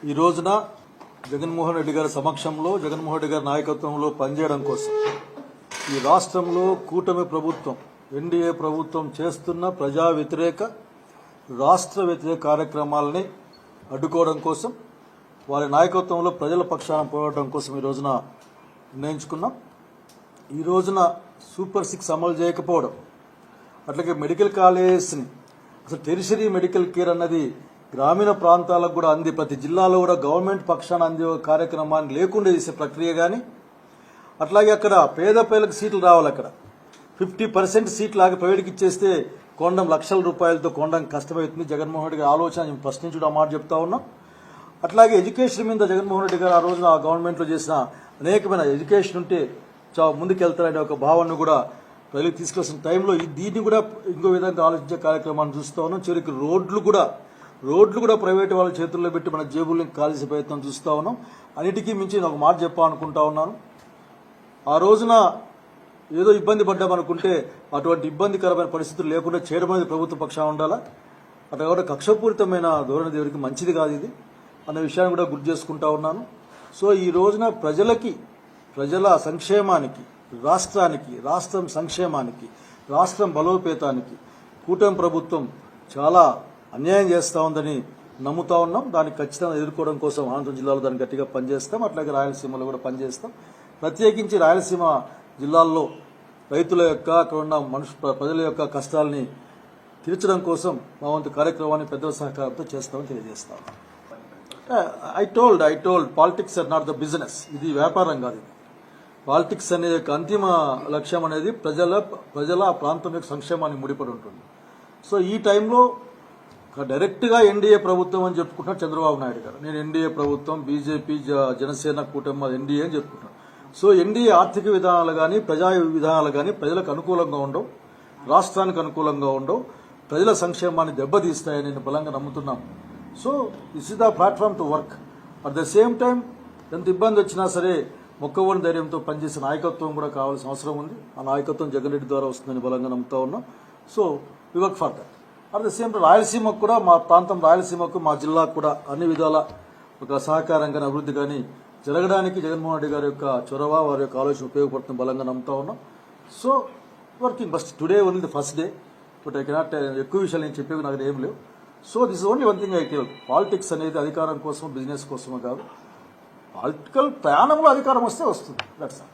ఈ రోజున జగన్మోహన్ రెడ్డి గారి సమక్షంలో జగన్మోహన్ రెడ్డి గారి నాయకత్వంలో పనిచేయడం కోసం ఈ రాష్ట్రంలో కూటమి ప్రభుత్వం ఎన్డీఏ ప్రభుత్వం చేస్తున్న ప్రజా వ్యతిరేక రాష్ట్ర వ్యతిరేక కార్యక్రమాలని అడ్డుకోవడం కోసం వారి నాయకత్వంలో ప్రజల పక్షాన పోరాటం కోసం ఈ రోజున నిర్ణయించుకున్నాం. ఈ రోజున సూపర్ 6 అమలు చేయకపోవడం, అట్లాగే మెడికల్ కాలేజ్ని అసలు టెరిషరీ మెడికల్ కేర్ అన్నది గ్రామీణ ప్రాంతాలకు కూడా అంది, ప్రతి జిల్లాలో కూడా గవర్నమెంట్ పక్షాన అందే కార్యక్రమాన్ని లేకుండా చేసే ప్రక్రియ కానీ, అట్లాగే అక్కడ పేద పేదలకు సీట్లు రావాలి. అక్కడ 50% సీట్లు ఆగి ప్రైవేట్కి ఇచ్చేస్తే కొనడం లక్షల రూపాయలతో కొనడం కష్టమవుతుంది. జగన్మోహన్ రెడ్డి గారి ఆలోచన ప్రశ్నించడం మాట చెప్తా ఉన్నాం. అట్లాగే ఎడ్యుకేషన్ మీద జగన్మోహన్ రెడ్డి గారు ఆ రోజున ఆ గవర్నమెంట్లో చేసిన అనేకమైన ఎడ్యుకేషన్ ఉంటే ముందుకెళ్తారనే ఒక భావనను కూడా ప్రజలకు తీసుకొస్తున్న టైంలో దీన్ని కూడా ఇంకో విధంగా ఆలోచించే కార్యక్రమాన్ని చూస్తూ ఉన్నాం. చివరికి రోడ్లు కూడా ప్రైవేట్ వాళ్ళ చేతుల్లో పెట్టి మన జేబుల్ని కాల్చే ప్రయత్నం చూస్తూ ఉన్నాం. అన్నిటికీ మించి నేను ఒక మాట చెప్పాలనుకుంటా ఉన్నాను. ఆ రోజున ఏదో ఇబ్బంది పడ్డామనుకుంటే అటువంటి ఇబ్బందికరమైన పరిస్థితులు లేకుండా చేయడం అనేది ప్రభుత్వ పక్షాన ఉండాలా. అట్లా కూడా కక్షపూరితమైన ధోరణి దేవుడికి మంచిది కాదు ఇది అన్న విషయాన్ని కూడా గుర్తు చేసుకుంటా ఉన్నాను. సో ఈ రోజున ప్రజల సంక్షేమానికి, రాష్ట్రం సంక్షేమానికి, రాష్ట్రం బలోపేతానికి కూటమి ప్రభుత్వం చాలా అన్యాయం చేస్తూ ఉందని నమ్ముతా ఉన్నాం. దాన్ని ఖచ్చితంగా ఎదుర్కోవడం కోసం అనంతపురం జిల్లాలో దాన్ని గట్టిగా పనిచేస్తాం. అట్లాగే రాయలసీమలో కూడా పనిచేస్తాం. ప్రత్యేకించి రాయలసీమ జిల్లాల్లో రైతుల యొక్క అక్కడ ఉన్న ప్రజల యొక్క కష్టాలని తీర్చడం కోసం మా వంతు కార్యక్రమాన్ని పెద్దల సహకారంతో చేస్తామని తెలియజేస్తాం. I told politics are not the business. ఇది వ్యాపారం కాదు. ఇది పాలిటిక్స్ అనే అంతిమ లక్ష్యం అనేది ప్రజల ఆ ప్రాంతం యొక్క సంక్షేమానికి ముడిపడి ఉంటుంది. సో ఈ టైంలో డైరెక్ట్గా ఎన్డీఏ ప్రభుత్వం అని చెప్పుకుంటున్నారు చంద్రబాబు నాయుడు గారు. నేను ఎన్డీఏ ప్రభుత్వం, బీజేపీ, జనసేన కూటమి ఎన్డీఏ అని చెప్పుకుంటున్నాను. సో ఎన్డీఏ ఆర్థిక విధానాలు కానీ ప్రజా విధానాలు కానీ ప్రజలకు అనుకూలంగా ఉండవు, రాష్ట్రానికి అనుకూలంగా ఉండవు, ప్రజల సంక్షేమాన్ని దెబ్బతీస్తాయని నేను బలంగా నమ్ముతున్నాను. So this is the platform to work. At the same time ఎంత ఇబ్బంది వచ్చినా సరే మొక్కవోని ధైర్యంతో పనిచేసే నాయకత్వం కూడా కావాల్సిన అవసరం ఉంది. ఆ నాయకత్వం జగన్ రెడ్డి ద్వారా వస్తుందని బలంగా నమ్ముతా ఉన్నాం. So we work for that. At the same time రాయలసీమకు కూడా, మా ప్రాంతం రాయలసీమకు, మా జిల్లాకు కూడా అన్ని విధాల ఒక సహకారం కానీ అభివృద్ధి కానీ జరగడానికి జగన్మోహన్ రెడ్డి గారి యొక్క చొరవ, వారి యొక్క ఆలోచన ఉపయోగపడుతుంది బలంగా నమ్ముతా ఉన్నాం. So working bust today only the first day. But I cannot ఎక్కువ విషయాలు నేను చెప్పేవి నాకు ఏం లేవు. So this only one thing I tell. Politics అనేది అధికారం కోసం, బిజినెస్ కోసమో కాదు. పొలిటికల్ ప్రయాణంలో అధికారం వస్తే వస్తుంది. That's all.